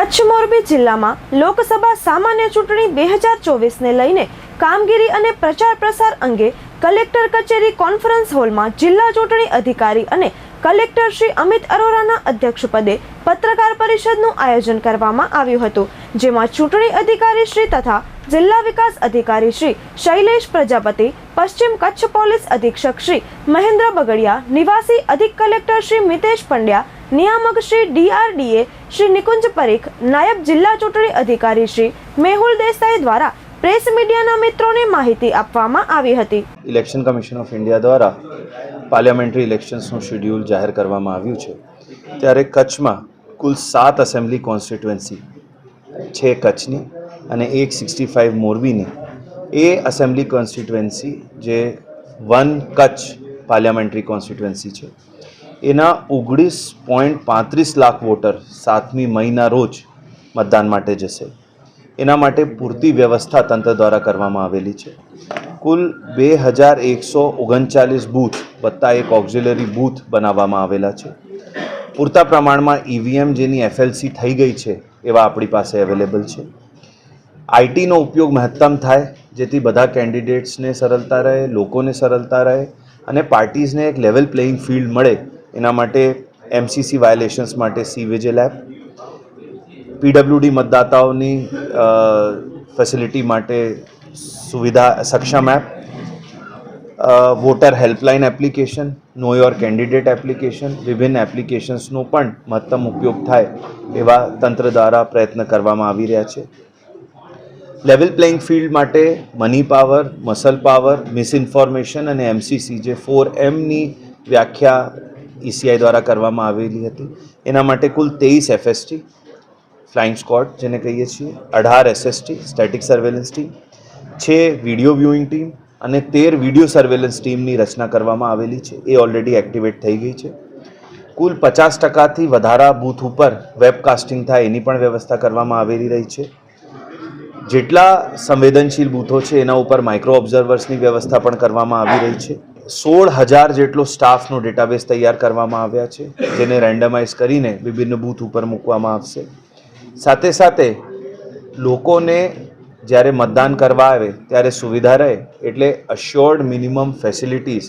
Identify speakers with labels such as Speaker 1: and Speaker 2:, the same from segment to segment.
Speaker 1: કચ્છ મોરબી જિલ્લામાં લોકસભા સામાન્ય ચૂંટણી 2024ને લઈને કામગીરી અને પ્રચાર પ્રસાર અંગે કલેક્ટર કચેરી કોન્ફરન્સ હોલમાં જિલ્લા ચૂંટણી અધિકારી અને કલેક્ટર શ્રી અમિત અરોરાના અધ્યક્ષપદે પત્રકાર પરિષદનું આયોજન કરવામાં આવ્યું હતું, જેમાં ચૂંટણી અધિકારી શ્રી તથા જિલ્લા વિકાસ અધિકારી શ્રી શૈલેષ પ્રજાપતિ, પશ્ચિમ કચ્છ પોલીસ અધિક્ષક શ્રી મહેન્દ્ર બગડિયા, નિવાસી અધિક કલેક્ટર શ્રી મિતેશ પંડ્યા, નિયામક શ્રી DRDA શ્રી નિકુંજ પરીખ, નાયબ જિલ્લા ચૂંટણી અધિકારી શ્રી મેહુલ દેસાઈ દ્વારા પ્રેસ મીડિયાના મિત્રોને માહિતી આપવામાં આવી હતી।
Speaker 2: ઇલેક્શન કમિશન ઓફ ઇન્ડિયા દ્વારા પાર્લામેન્ટરી ઇલેક્શન્સનું શેડ્યુલ જાહેર કરવામાં આવ્યું છે, ત્યારે કચ્છમાં કુલ 7 એસેમ્બલી કોન્સ્ટિટ્યુએન્સી છે કચ્છની અને 165 મોરબીની। એ એસેમ્બલી કોન્સ્ટિટ્યુએન્સી જે વન કચ્છ પાર્લામેન્ટરી કોન્સ્ટિટ્યુએન્સી છે, એના 19.35 લાખ વોટર 7મી મઈના રોજ મતદાન માટે જશે। એના માટે પૂરતી વ્યવસ્થા તંત્ર દ્વારા કરવામાં આવેલી છે। કુલ 2139 બૂથ વત્તા એક ઓક્ઝિલરી બૂથ બનાવવામાં આવેલા છે। પૂરતા પ્રમાણમાં EVM જેની FLC થઈ ગઈ છે એવા આપણી પાસે અવેલેબલ છે। આઈટીનો ઉપયોગ મહત્તમ થાય જેથી બધા કેન્ડિડેટ્સને સરળતા રહે, લોકોને સરળતા રહે અને પાર્ટીઝને એક લેવલ પ્લેઇંગ ફિલ્ડ મળે, એના માટે MCC વાયોલેશન્સ માટે C-વિજિલ એપ, PWD મતદાતાઓની ફેસિલિટી માટે સુવિધા સક્ષમ app, water helpline application, know your candidate application, વિભિન્ન એપ્લિકેશન્સનો પણ મહત્તમ ઉપયોગ થાય એવા તંત્ર દ્વારા પ્રયત્ન કરવામાં આવી રહ્યા છે। લેવલ પ્લેઇંગ ફિલ્ડ માટે money power, muscle power, misinformation અને MCC જે 4Mની વ્યાખ્યા ECI દ્વારા કરવામાં આવેલી હતી, એના માટે કુલ 23 FST ફ્લાઇંગ સ્ક્વોડ જેને કહીએ છીએ, 18 SST static surveillance team, 6 video viewing team અને 13 વિડીયો સર્વેલન્સ ટીમની રચના કરવામાં આવેલી છે। એ ઓલરેડી એક્ટિવેટ થઈ ગઈ છે। કુલ 50%થી વધારા બૂથ ઉપર વેબકાસ્ટિંગ થાય એની પણ વ્યવસ્થા કરવામાં આવેલી રહી છે। જેટલા સંવેદનશીલ બૂથો છે એના ઉપર માઇક્રો ઓબ્ઝર્વર્સની વ્યવસ્થા પણ કરવામાં આવી રહી છે। 16,000 જેટલો સ્ટાફનો ડેટાબેઝ તૈયાર કરવામાં આવ્યા છે, જેને રેન્ડમાઇઝ કરીને વિભિન્ન બૂથ ઉપર મૂકવામાં આવશે। સાથે સાથે લોકોને જ્યારે મતદાન કરવા આવે ત્યારે સુવિધા રહે એટલે અશ્યોર્ડ મિનિમમ ફેસિલિટીઝ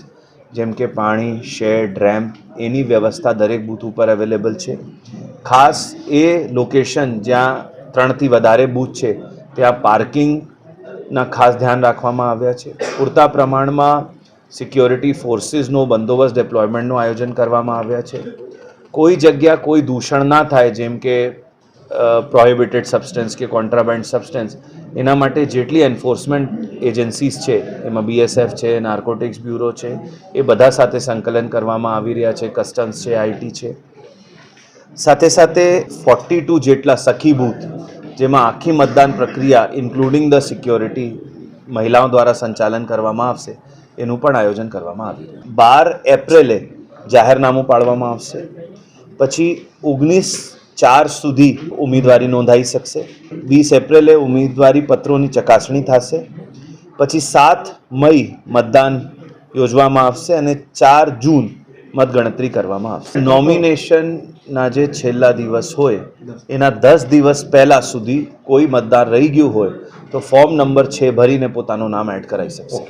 Speaker 2: જેમ કે પાણી, શેડ, રેમ્પ એની વ્યવસ્થા દરેક બૂથ ઉપર અવેલેબલ છે। ખાસ એ લોકેશન જ્યાં 3થી વધારે બૂથ છે ત્યાં પાર્કિંગના ખાસ ધ્યાન રાખવામાં આવ્યા છે। પૂરતા પ્રમાણમાં સિક્યોરિટી ફોર્સીસનો બંદોબસ્ત ડિપ્લોયમેન્ટનું આયોજન કરવામાં આવ્યા છે। કોઈ જગ્યા કોઈ દૂષણ ના થાય જેમ કે પ્રોહિબિટેડ સબસ્ટન્સ કે કોન્ટ્રાબેન્ડ સબસ્ટન્સ, એના માટે જેટલી એન્ફોર્સમેન્ટ એજન્સીસ છે એમાં BSF છે, નાર્કોટિક્સ બ્યુરો છે, એ બધા સાથે સંકલન કરવામાં આવી રહ્યા છે, કસ્ટમ્સ છે, IT છે। સાથે સાથે 42 જેટલા સખી બૂથ જેમાં આખી મતદાન પ્રક્રિયા ઇન્ક્લુડિંગ ધ સિક્યોરિટી મહિલાઓ દ્વારા સંચાલન કરવામાં આવશે, એનું પણ આયોજન કરવામાં આવ્યું। 12 એપ્રિલે જાહેરનામું પાડવામાં આવશે, પછી 19/4 સુધી ઉમેદવારી નોંધાઈ શકશે, 20 એપ્રિલે ઉમેદવારી પત્રોની ચકાસણી થશે, પછી 7 મઈ મતદાન યોજવામાં આવશે અને 4 જૂન મતગણતરી કરવામાં આવશે। નોમિનેશનના જે છેલ્લા દિવસ હોય એના 10 દિવસ પહેલાં સુધી કોઈ મતદાર રહી ગયું હોય તો ફોર્મ નંબર 6 ભરીને પોતાનું નામ એડ કરાવી શકશે।